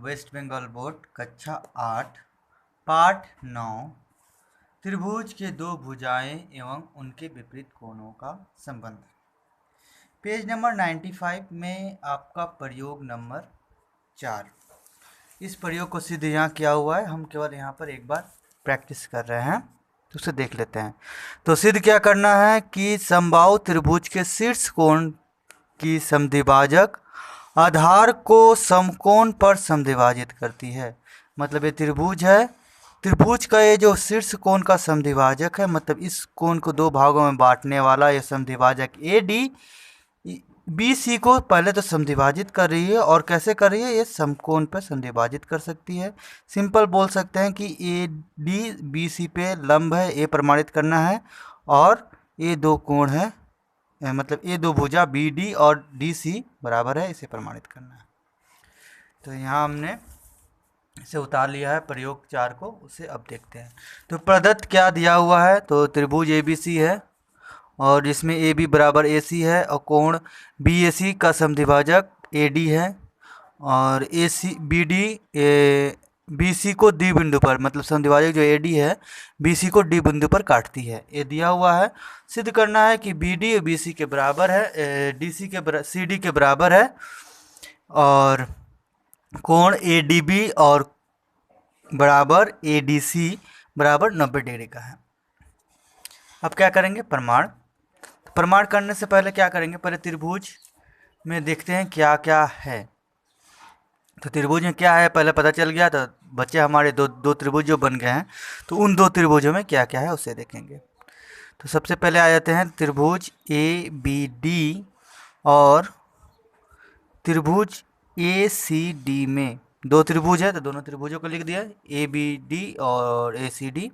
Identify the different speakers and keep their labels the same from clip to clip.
Speaker 1: Waste Bengal board कक्षा 8 पाठ 9 त्रिभुज के दो भुजाएं एवं उनके विपरीत कोणों का संबंध। पेज नंबर 95 में आपका प्रयोग नंबर 4। इस प्रयोग को सिद्ध यहाँ किया हुआ है, हम केवल यहाँ पर एक बार प्रैक्टिस कर रहे हैं तो उसे देख लेते हैं। तो सिद्ध क्या करना है कि समबाहु त्रिभुज के शीर्ष कोण की समद्विभाजक आधार को समकोण पर समद्विभाजित करती है। मतलब ये त्रिभुज है, त्रिभुज का ये जो शीर्ष कोण का समद्विभाजक है, मतलब इस कोण को दो भागों में बांटने वाला ये समद्विभाजक AD BC को पहले तो समद्विभाजित कर रही है, और कैसे कर रही है, ये समकोण पर समद्विभाजित कर सकती है। सिंपल बोल सकते हैं कि AD BC पे लंब है, ये प्रमाणित करना है, और ये दो कोण है, मतलब ये दो भुजा BD और DC बराबर है, इसे प्रमाणित करना है। तो यहाँ हमने इसे उतार लिया है प्रयोग 4 को, उसे अब देखते हैं। तो प्रदत्त क्या दिया हुआ है, तो त्रिभुज ABC है और जिसमें AB बराबर AC है, और कोण BAC का समद्विभाजक AD है, और BD BC को D बिंदु पर, मतलब समद्विभाजक जो AD है BC को D बिंदु पर काटती है, ये दिया हुआ है। सिद्ध करना है कि BD और BC के बराबर है, CD के बराबर है, और कोण ADB और बराबर ADC बराबर 90 डिग्री का है। अब क्या करेंगे, प्रमाण करने से पहले क्या करेंगे, पहले त्रिभुज में देखते हैं क्या क्या है। तो त्रिभुज में क्या है पहले पता चल गया, तो बच्चे हमारे दो त्रिभुज जो बन गए हैं, तो उन दो त्रिभुजों में क्या क्या है उसे देखेंगे। तो सबसे पहले आ जाते हैं त्रिभुज ABD और त्रिभुज ACD में दो त्रिभुज है, तो दोनों त्रिभुजों को लिख दिया, ABD और ACD।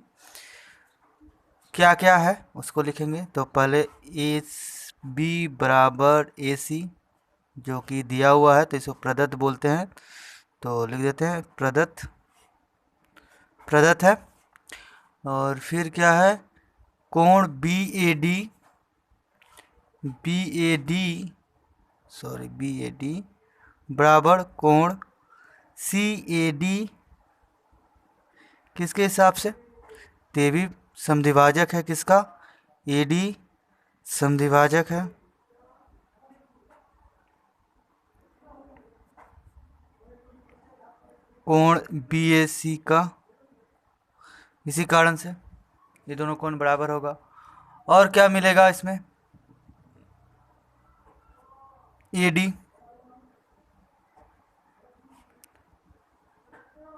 Speaker 1: क्या क्या है उसको लिखेंगे। तो पहले AB बराबर AC जो कि दिया हुआ है, तो इसको प्रदत्त बोलते हैं, तो लिख देते हैं प्रदत्त है। और फिर क्या है, कोण BAD बराबर कोण CAD किसके हिसाब से, ते भी समद्विभाजक है, किसका, AD समद्विभाजक है, कोण BAC का, इसी कारण से ये दोनों कोण बराबर होगा। और क्या मिलेगा इसमें, AD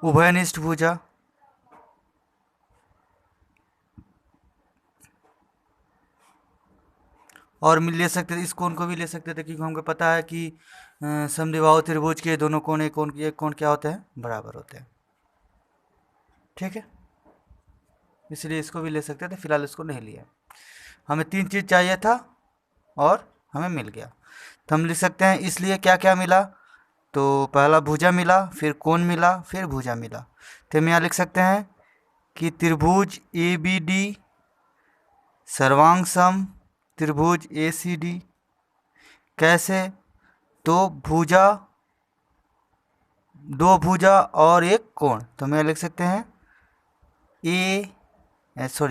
Speaker 1: उभयनिष्ठ भुजा, और ले सकते थे, इस कोण को भी ले सकते थे, क्योंकि हमको पता है कि समद्विबाहु त्रिभुज के दोनों कोण एक कोण क्या होते हैं, बराबर होते हैं। ठीक है, इसलिए इसको भी ले सकते थे, फिलहाल इसको नहीं लिया। हमें 3 चीज़ चाहिए था और हमें मिल गया, तो हम लिख सकते हैं इसलिए क्या क्या मिला। तो पहला भुजा मिला, फिर कोण मिला, फिर भुजा मिला। तो हम यहाँ लिख सकते हैं कि त्रिभुज ABD सर्वांग सम त्रिभुज ACD। कैसे, तो भुजा, दो भुजा और एक कोण, तो मैं लिख सकते हैं SA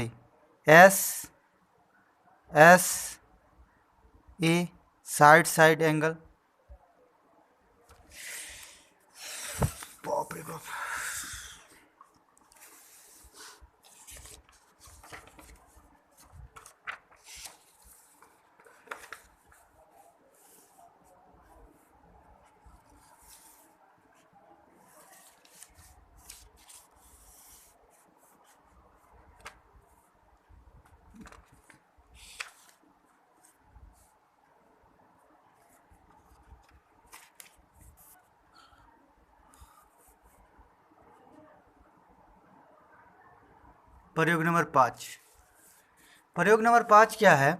Speaker 1: साइड एंगल। बाप रे बाप, प्रयोग नंबर 5। प्रयोग नंबर 5 क्या है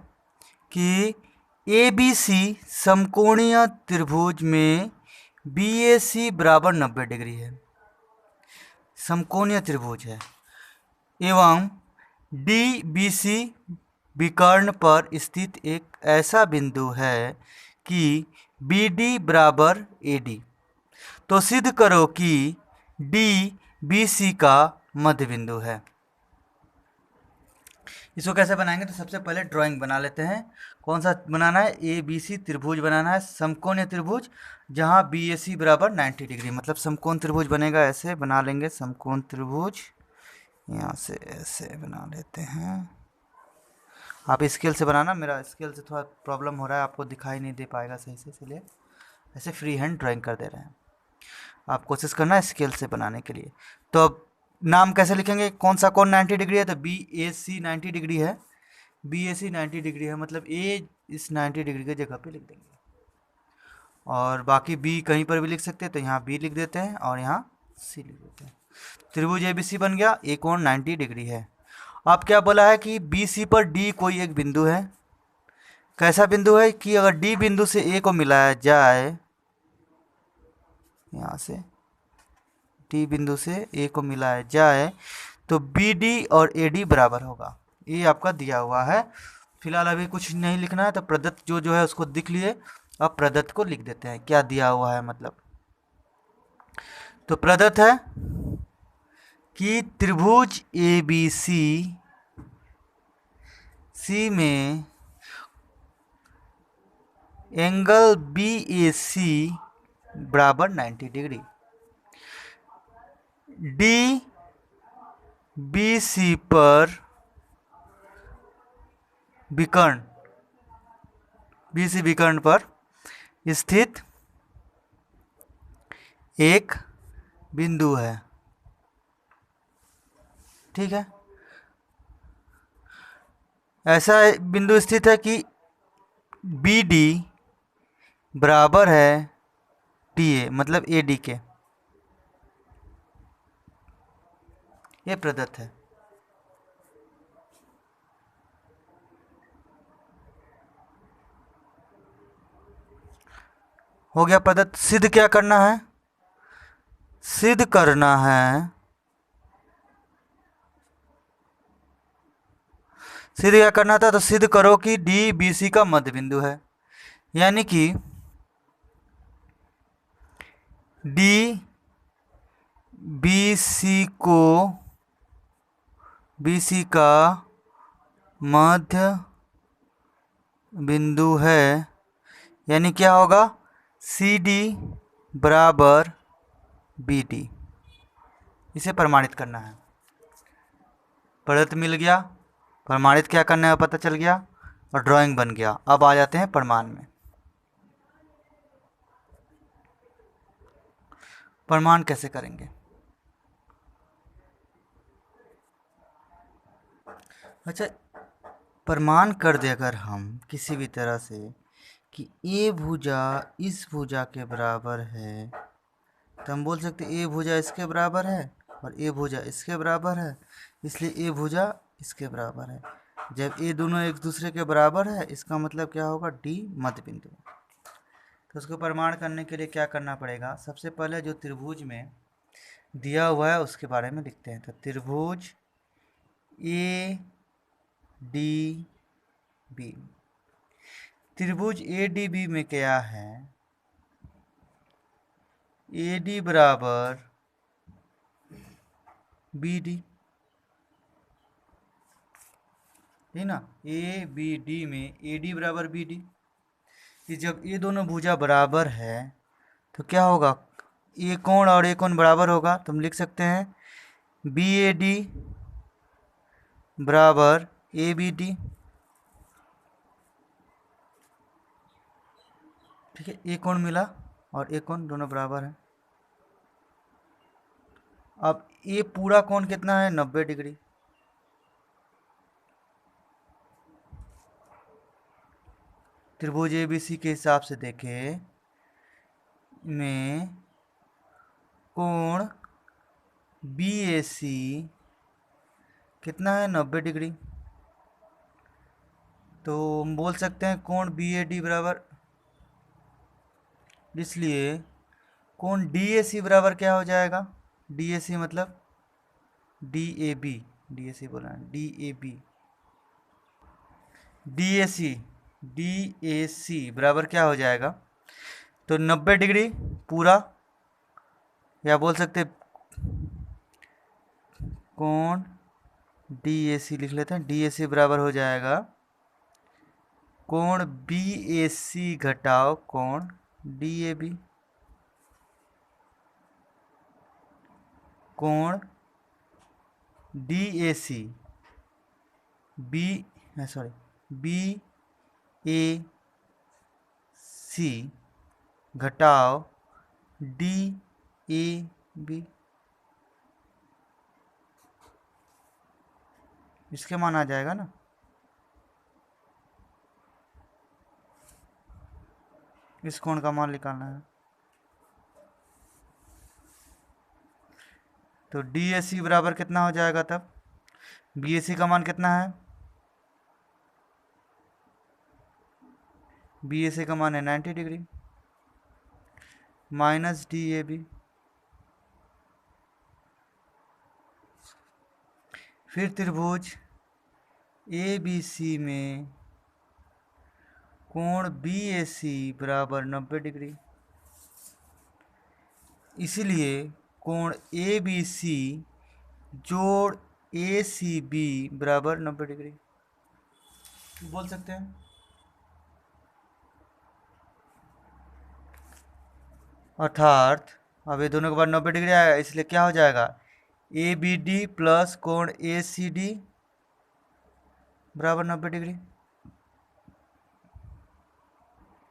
Speaker 1: कि ABC समकोणीय त्रिभुज में BAC बराबर 90 डिग्री है, समकोणीय त्रिभुज है, एवं DBC विकर्ण पर स्थित एक ऐसा बिंदु है कि BD बराबर AD। तो सिद्ध करो कि डी बी सी का मध्य बिंदु है। इसको कैसे बनाएंगे? तो सबसे पहले ड्राइंग बना लेते हैं। कौन सा बनाना है? ए बी सी त्रिभुज बनाना है, समकोणीय त्रिभुज, जहां बी ए सी बराबर 90 डिग्री, मतलब समकोण त्रिभुज बनेगा। ऐसे बना लेंगे समकोण त्रिभुज, यहाँ से ऐसे बना लेते हैं। आप स्केल से बनाना, मेरा स्केल से थोड़ा प्रॉब्लम हो रहा है, आपको दिखाई नहीं दे पाएगा सही से, इसलिए ऐसे फ्री हैंड ड्राइंग कर दे रहे हैं। आप कोशिश करना स्केल से बनाने के लिए। तो अब नाम कैसे लिखेंगे? कौन सा कोण 90 डिग्री है? तो बी ए सी 90 डिग्री है, बी ए सी 90 डिग्री है, मतलब ए इस 90 डिग्री की जगह पे लिख देंगे। और बाकी बी कहीं पर भी लिख सकते हैं, तो यहाँ बी लिख देते हैं और यहाँ सी लिख देते हैं। त्रिभुज ए बी सी बन गया, ए कोण 90 डिग्री है। अब क्या बोला है कि बी सी पर डी कोई एक बिंदु है। कैसा बिंदु है? कि अगर डी बिंदु से ए को मिलाया जाए, यहाँ से डी बिंदु से ए को मिलाया जाए, तो बी डी और ए डी बराबर होगा। ये आपका दिया हुआ है। फिलहाल अभी कुछ नहीं लिखना है, तो प्रदत्त जो है उसको लिख लिए। अब प्रदत्त को लिख देते हैं, क्या दिया हुआ है मतलब। तो प्रदत्त है कि त्रिभुज ए बी सी में एंगल बी ए सी बराबर 90 डिग्री, डी बी सी पर विकर्ण, बी सी विकर्ण पर स्थित एक बिंदु है। ठीक है, ऐसा बिंदु स्थित है कि बी डी बराबर है टी ए, मतलब ए डी के। ये प्रदत्त है। हो गया प्रदत्त। सिद्ध क्या करना है? सिद्ध करना है, सिद्ध क्या करना था? तो सिद्ध करो कि डी बी सी का मध्य बिंदु है, यानी कि डी बी सी को, बी सी का मध्य बिंदु है, यानी क्या होगा? सी डी बराबर बी डी। इसे प्रमाणित करना है। प्रदत्त मिल गया, प्रमाणित क्या करना है पता चल गया, और ड्राइंग बन गया। अब आ जाते हैं प्रमाण में। प्रमाण कैसे करेंगे? अच्छा, प्रमाण कर दे अगर हम किसी भी तरह से कि ए भुजा इस भुजा के बराबर है, तो हम बोल सकते ए भुजा इसके बराबर है और ए भुजा इसके बराबर है, इसलिए ए भुजा इसके बराबर है। जब ये दोनों एक दूसरे के बराबर है, इसका मतलब क्या होगा? डी मध्य बिंदु। तो उसको प्रमाण करने के लिए क्या करना पड़ेगा? सबसे पहले जो त्रिभुज में दिया हुआ है उसके बारे में लिखते हैं। तो त्रिभुज ए डी बी, त्रिभुज ए डी बी में क्या है? ए डी बराबर बी डी, ठीक ना? ए बी डी में ए डी बराबर बी डी। कि जब ये दोनों भुजा बराबर है तो क्या होगा? ये कोण और ये कोण बराबर होगा, तो हम लिख सकते हैं बी ए डी बराबर ए बी डी। ठीक है, एक कोण मिला और एक कोण दोनों बराबर है। अब ये पूरा कोण कितना है? 90 डिग्री। त्रिभुज ए बी सी के हिसाब से देखें में कोण बी ए सी कितना है? 90 डिग्री। तो हम बोल सकते हैं कोण बी ए डी बराबर, इसलिए कोण डी ए सी बराबर क्या हो जाएगा? डी ए सी मतलब D A B, D A C बोला है, D A B, D A C, D A C बराबर क्या हो जाएगा? तो 90 डिग्री पूरा या बोल सकते कोण डी ए सी लिख लेते हैं। डी ए सी बराबर हो जाएगा कोण बी ए सी घटाओ कोण डी ए बी। कोण D A C B B A C घटाओ डी ए बी, इसके मान आ जाएगा ना। इस कोण का मान निकालना है, तो डी ए सी बराबर कितना हो जाएगा तब, बी ए सी का मान कितना है, बी ए सी का मान है 90 degree minus D A B. फिर त्रिभुज ए बी सी में कोण बी ए सी बराबर 90 डिग्री, इसलिए कोण ए बी सी जोड़ ए सी बी बराबर 90 डिग्री बोल सकते हैं। अर्थात अब ये दोनों के बाद 90 डिग्री आएगा, इसलिए क्या हो जाएगा ए बी डी प्लस कोण ए सी डी बराबर 90 डिग्री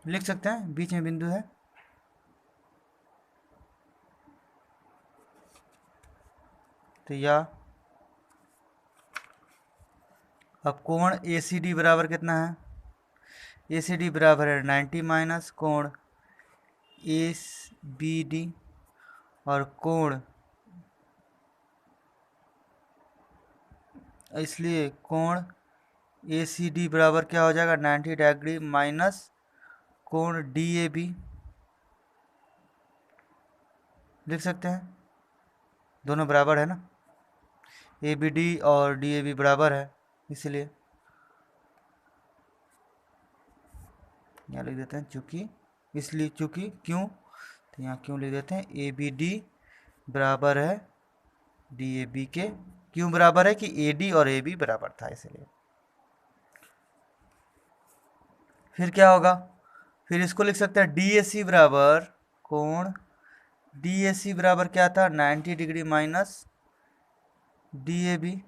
Speaker 1: लिख सकते हैं, बीच में बिंदु है। तो या अब कोण ए सी डी बराबर कितना है, ए सी डी बराबर है 90 माइनस कोण ए बी डी, और कोण इसलिए कोण ए सी डी बराबर क्या हो जाएगा 90 डिग्री माइनस कोण डी ए बी लिख सकते हैं, दोनों बराबर है ना, ए बी डी और डी ए बी बराबर है, इसलिए यहाँ लिख देते हैं चूंकि, इसलिए चूंकि क्यों, तो यहाँ क्यों लिख देते हैं ए बी डी बराबर है डी ए बी के, क्यों बराबर है कि ए डी और ए बी बराबर था इसलिए। फिर क्या होगा, फिर इसको लिख सकते हैं डी ए सी बराबर कोण डी ए सी बराबर क्या था 90 degree minus D A B,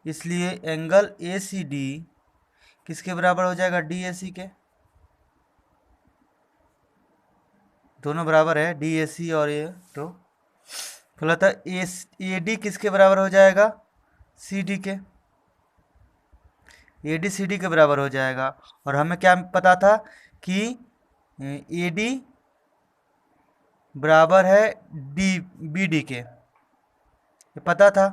Speaker 1: इसलिए एंगल ए सी डी किसके बराबर हो जाएगा डी ए सी के, दोनों बराबर है डी ए सी और ये, तो बोला था ए डी किसके बराबर हो जाएगा सी डी के, ए डी सी डी के बराबर हो जाएगा। और हमें क्या पता था कि ए डी बराबर है डी बी डी के, ये पता था।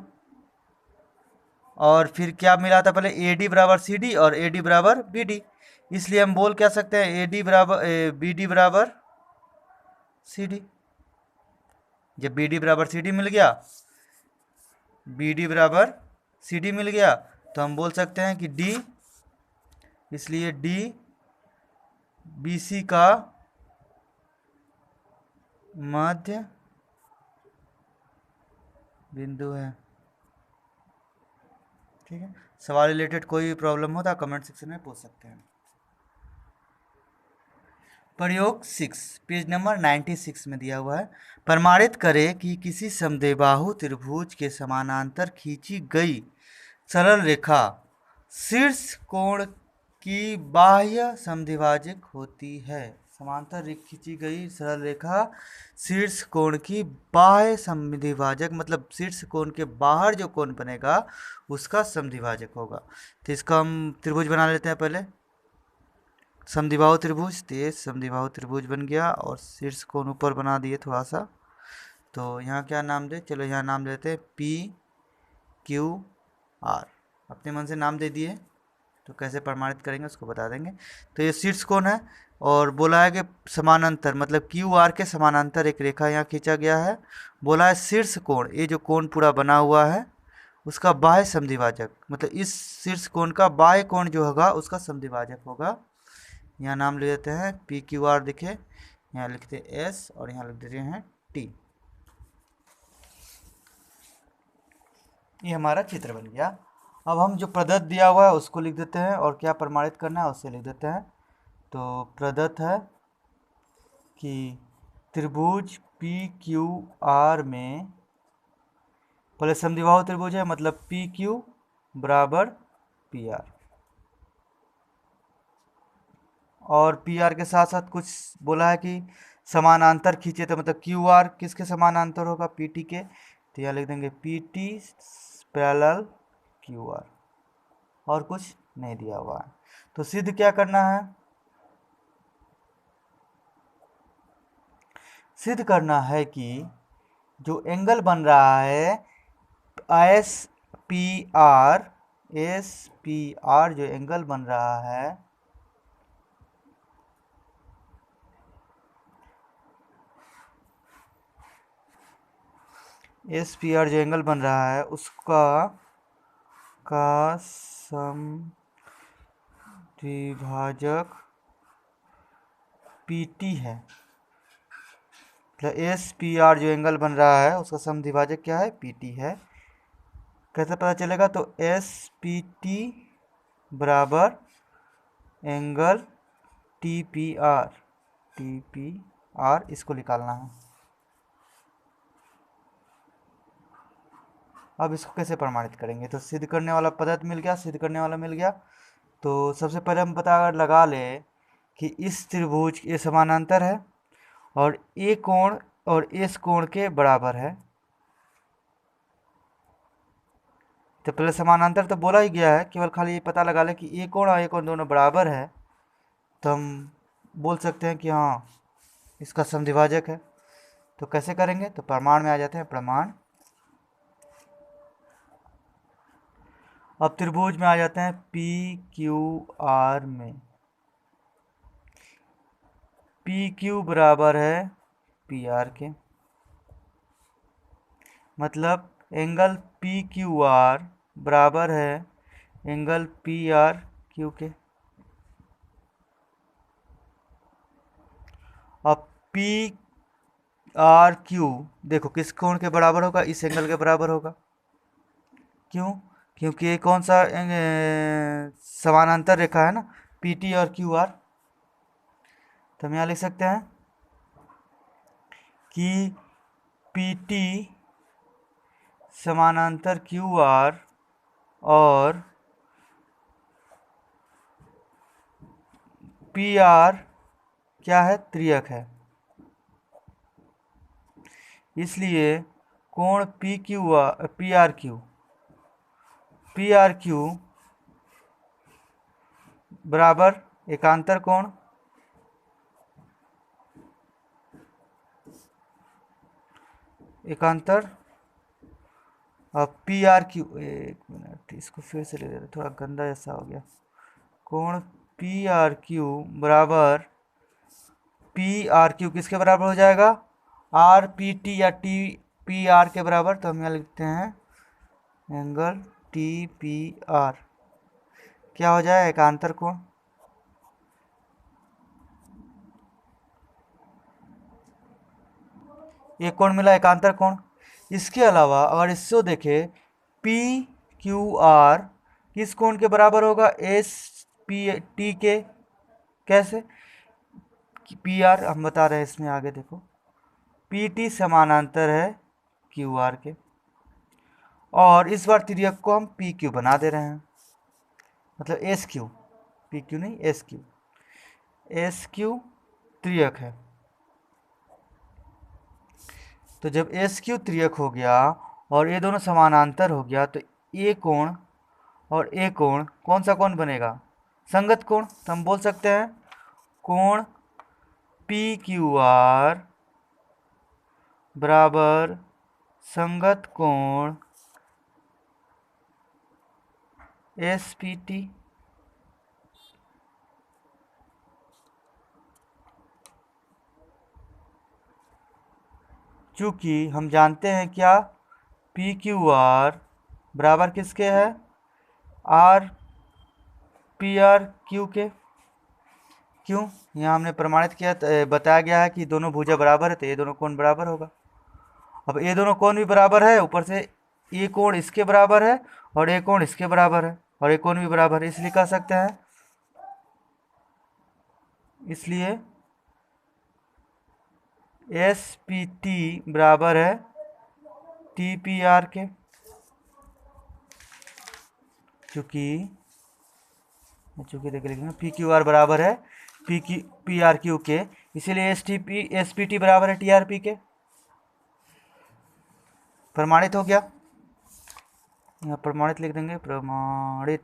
Speaker 1: और फिर क्या मिला था पहले, ए डी बराबर सी डी और ए डी बराबर बी डी, इसलिए हम बोल क्या सकते हैं ए डी बराबर बी डी बराबर सी डी। जब बी डी बराबर सी डी मिल गया, बी डी बराबर सी डी मिल गया, तो हम बोल सकते हैं कि डी, इसलिए डी बी सी का मध्य बिंदु है। ठीक है, सवाल रिलेटेड कोई भी प्रॉब्लम हो तो कमेंट सेक्शन में पूछ सकते हैं। प्रयोग 6 पेज नंबर 96 में दिया हुआ है, प्रमाणित करें कि किसी समद्विबाहु त्रिभुज के समानांतर खींची गई सरल रेखा शीर्ष कोण की बाह्य समद्विभाजक होती है। समांतर खींची गई सरल रेखा शीर्ष कोण की बाह्य समद्विभाजक, मतलब शीर्ष कोण के बाहर जो कोण बनेगा उसका समद्विभाजक होगा। तो इसका हम त्रिभुज बना लेते हैं पहले, समद्विबाहु त्रिभुज, तो ये समद्विबाहु त्रिभुज बन गया और शीर्ष कोण ऊपर बना दिए थोड़ा सा। तो यहाँ क्या नाम दे, चलो यहाँ नाम देते हैं पी क्यू आर, अपने मन से नाम दे दिए, तो कैसे प्रमाणित करेंगे उसको बता देंगे। तो ये शीर्ष कोण है और बोला है कि समानांतर, मतलब क्यू आर के समानांतर एक रेखा यहाँ खींचा गया है। बोला है शीर्ष कोण, ये जो कोण पूरा बना हुआ है उसका बाह्य समद्विभाजक, मतलब इस शीर्ष कोण का बाह्य कोण जो होगा उसका समद्विभाजक होगा। यहाँ नाम ले देते हैं पी क्यू आर, दिखे यहाँ लिखते हैं एस और यहाँ लिख देते हैं टी। ये हमारा चित्र बन गया। अब हम जो प्रदत्त दिया हुआ है उसको लिख देते हैं और क्या प्रमाणित करना है उससे लिख देते हैं। तो प्रदत्त है कि त्रिभुज पी क्यू आर में, पहले समद्विबाहु त्रिभुज है मतलब पी क्यू बराबर पी आर, और पी आर के साथ साथ कुछ बोला है कि समानांतर खींचे, तो मतलब क्यू आर किसके समानांतर होगा, पी टी के। तो यहाँ लिख देंगे P T parallel Q R, और कुछ नहीं दिया हुआ है। तो सिद्ध क्या करना है, सिद्ध करना है कि जो एंगल बन रहा है S P R, S P R जो एंगल बन रहा है एस पी आर जो एंगल बन रहा है उसका का समद्विभाजक पी टी है। मतलब एस पी आर जो एंगल बन रहा है उसका समद्विभाजक क्या है, पी टी है। कैसे पता चलेगा, तो एस पी टी बराबर angle T P R, T P R इसको निकालना है। अब इसको कैसे प्रमाणित करेंगे, तो सिद्ध करने वाला पदार्थ मिल गया, सिद्ध करने वाला मिल गया। तो सबसे पहले हम पता लगा ले कि इस त्रिभुज ये समानांतर है और ए कोण और इस कोण के बराबर है। तो पहले समानांतर तो बोला ही गया है, केवल खाली ये पता लगा ले कि ए कोण और ए कोण दोनों बराबर है, तो हम बोल सकते हैं कि हाँ इसका समद्विभाजक है। तो कैसे करेंगे, तो प्रमाण में आ जाते हैं, प्रमाण। अब त्रिभुज में आ जाते हैं पी क्यू आर में, पी क्यू बराबर है पी आर के, मतलब एंगल पी क्यू आर बराबर है एंगल पी आर क्यू के। अब पी आर क्यू देखो किस कोण के बराबर होगा, इस एंगल के बराबर होगा। क्यों, क्योंकि ये कौन सा समानांतर रेखा है ना, पी टी और क्यू आर। तो हम यहाँ लिख सकते हैं कि पी टी समानांतर क्यू आर और पी आर क्या है, त्रियक है। इसलिए कोण P Q R P R Q बराबर एकांतर कोण एकांतर पी आर क्यू, एक मिनट इसको फिर से ले लेते, थोड़ा गंदा जैसा हो गया। कोण पी आर क्यू बराबर पी आर क्यू किसके बराबर हो जाएगा, आर पी टी या टी पी आर के बराबर। तो हम यहाँ लिखते हैं एंगल टी पी आर क्या हो जाए, एकांतर कोण। एक कोण मिला एकांतर कोण। इसके अलावा अगर इसको देखें पी क्यू आर किस कोण के बराबर होगा, एस पी टी के। कैसे, पी आर हम बता रहे हैं इसमें आगे देखो, पी टी समानांतर है क्यू आर के, और इस बार तिर्यक को हम पी क्यू बना दे रहे हैं, मतलब एस क्यू, पी क्यू नहीं एस क्यू, एस क्यू त्रियक है। तो जब एस क्यू त्रियक हो गया और ये दोनों समानांतर हो गया, तो ए कोण और ए कोण कौन सा कोण बनेगा, संगत कोण। तो हम बोल सकते हैं कोण पी क्यू आर बराबर संगत कोण एस पी टी। चूंकि हम जानते हैं क्या, पी क्यू आर बराबर किसके है, आर पी आर क्यू के। क्यों, यहाँ हमने प्रमाणित किया, बताया गया है कि दोनों भुजा बराबर है, तो ये दोनों कोण बराबर होगा। अब ये दोनों कोण भी बराबर है, ऊपर से ये कोण इसके बराबर है और ये कोण इसके बराबर है और ये कोण भी बराबर है, इसलिए कह सकते हैं, इसलिए एस पी टी बराबर है टी पी आर के, चूंकि देख लिखेंगे पी क्यू आर बराबर है पी आर क्यू के, इसीलिए एस पी टी बराबर है टी आर पी के। प्रमाणित हो गया, यहाँ प्रमाणित लिख देंगे, प्रमाणित।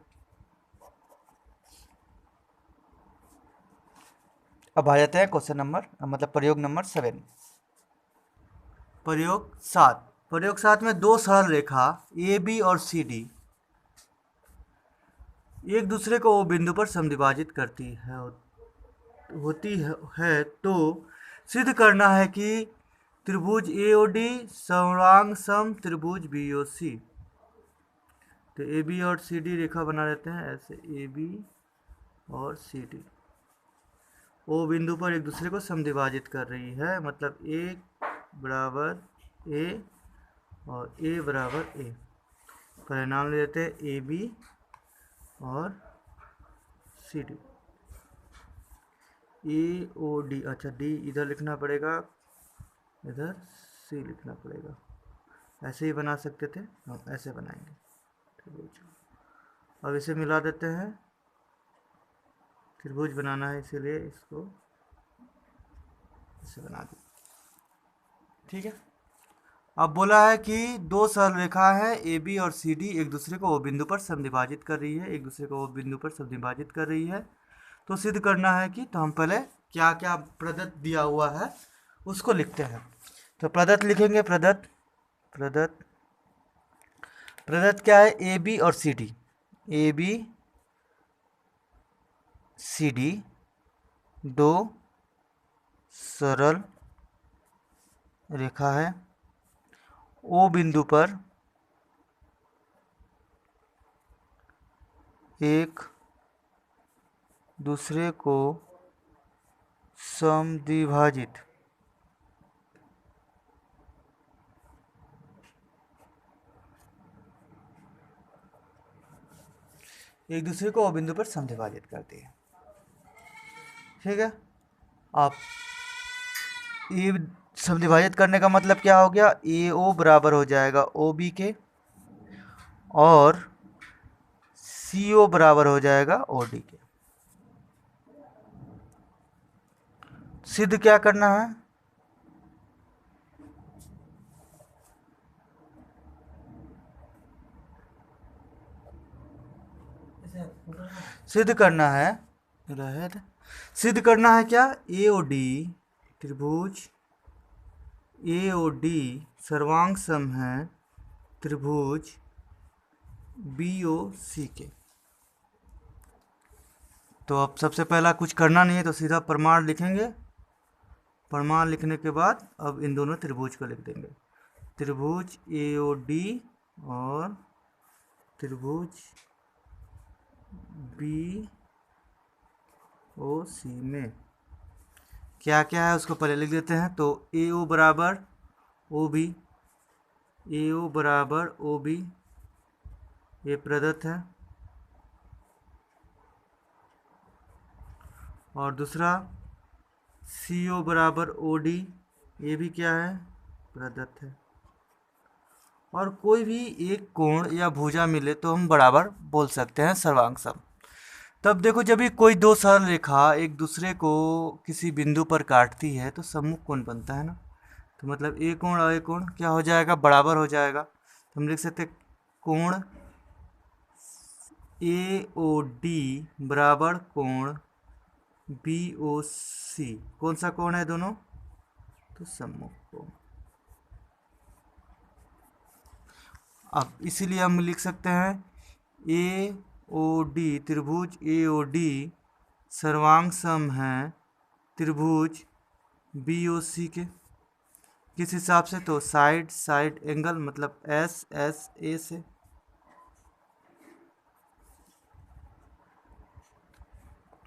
Speaker 1: अब आ जाते हैं क्वेश्चन नंबर, मतलब प्रयोग नंबर 7। प्रयोग 7 में दो सरल रेखा ए बी और सी डी एक दूसरे को वो बिंदु पर समद्विभाजित करती है तो सिद्ध करना है कि त्रिभुज ए ओ डी सर्वांग सम त्रिभुज बी ओ सी। तो ए बी और सी डी रेखा बना देते हैं ऐसे, ए बी और सी डी ओ बिंदु पर एक दूसरे को समद्विभाजित कर रही है, मतलब ए बराबर ए और ए बराबर ए। परिणाम ले लेते हैं ए बी और सी डी। ए ओ डी, अच्छा डी इधर लिखना पड़ेगा, इधर सी लिखना पड़ेगा, ऐसे ही बना सकते थे हम, ऐसे बनाएंगे। ठीक है, अब इसे मिला देते हैं, त्रिभुज बनाना है इसीलिए इसको ऐसे बना दिया। ठीक है, अब बोला है कि दो सरल रेखा है ए बी और सी डी एक दूसरे को वो बिंदु पर समद्विभाजित कर रही है, एक दूसरे को वो बिंदु पर समद्विभाजित कर रही है। तो सिद्ध करना है कि, तो हम पहले क्या क्या प्रदत्त दिया हुआ है उसको लिखते हैं। तो प्रदत्त लिखेंगे, प्रदत्त क्या है, ए बी और C D. A B C D दो सरल रेखा है, ओ बिंदु पर एक दूसरे को समद्विभाजित ओ बिंदु पर समद्विभाजित करती है। ठीक है, अब ये समद्विभाजित करने का मतलब क्या हो गया, ए ओ बराबर हो जाएगा ओ बी के और सी ओ बराबर हो जाएगा ओ डी के। सिद्ध क्या करना है, सिद्ध करना है, सिद्ध करना है क्या, ए ओ डी त्रिभुज ए ओ डी सर्वांग सम है त्रिभुज बी ओ सी के। तो अब सबसे पहला कुछ करना नहीं है, तो सीधा प्रमाण लिखेंगे। प्रमाण लिखने के बाद अब इन दोनों त्रिभुज को लिख देंगे, त्रिभुज ए ओ डी और त्रिभुज बी ओ सी में क्या क्या है उसको पहले लिख देते हैं। तो ए ओ बराबर ओ बी, ए ओ बराबर ओ बी ये प्रदत्त है, और दूसरा सी ओ बराबर ओ डी ये भी क्या है, प्रदत्त है। और कोई भी एक कोण या भुजा मिले तो हम बराबर बोल सकते हैं सर्वांग सम। तब देखो, जब भी कोई दो सरल रेखा एक दूसरे को किसी बिंदु पर काटती है तो सम्मुख कोण बनता है ना, तो मतलब ए कोण और ए कोण क्या हो जाएगा, बराबर हो जाएगा। तो हम लिख सकते कोण ए ओ डी बराबर कोण बी ओ सी। कौन सा कोण है दोनों, तो सम्मुख कोण। अब इसीलिए हम लिख सकते हैं ए ओ डी त्रिभुज ए ओ डी सर्वांग सम है त्रिभुज बी ओ सी के। किस हिसाब से, तो साइड एंगल, मतलब एस एस ए से।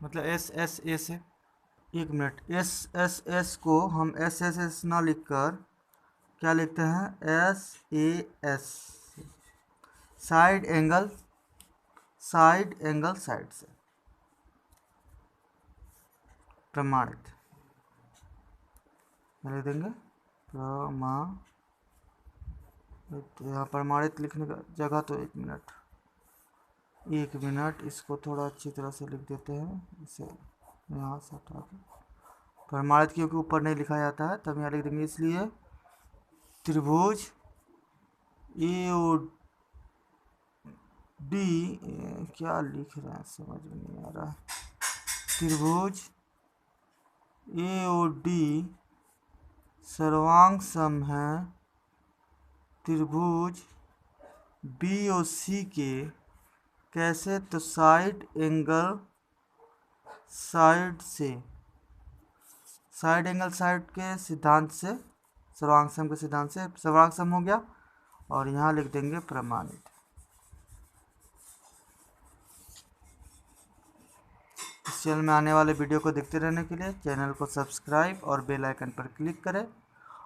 Speaker 1: मतलब एस एस ए से, एक मिनट, एस एस एस को हम एस एस एस ना लिखकर क्या लिखते हैं, S A S. Side angle side से प्रमाणित, लिख देंगे यहाँ प्रमाणित लिखने का जगह तो 1 मिनट इसको थोड़ा अच्छी तरह से लिख देते हैं, इसे यहाँ से हटा के प्रमाणित, क्योंकि ऊपर नहीं लिखा जाता है तब यहाँ लिख देंगे। इसलिए त्रिभुज AOD, क्या लिख रहे हैं समझ में नहीं आ रहा, त्रिभुज AOD सर्वांग सम है त्रिभुज BOC के। कैसे? तो साइड एंगल साइड के सिद्धांत से, सर्वांग सम के सिद्धांत से सर्वांग सम हो गया, और यहाँ लिख देंगे प्रमाणित। इस चैनल में आने वाले वीडियो को देखते रहने के लिए चैनल को सब्सक्राइब और बेल आइकन पर क्लिक करें,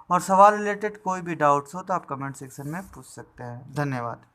Speaker 1: और सवाल रिलेटेड कोई भी डाउट्स हो तो आप कमेंट सेक्शन में पूछ सकते हैं। धन्यवाद।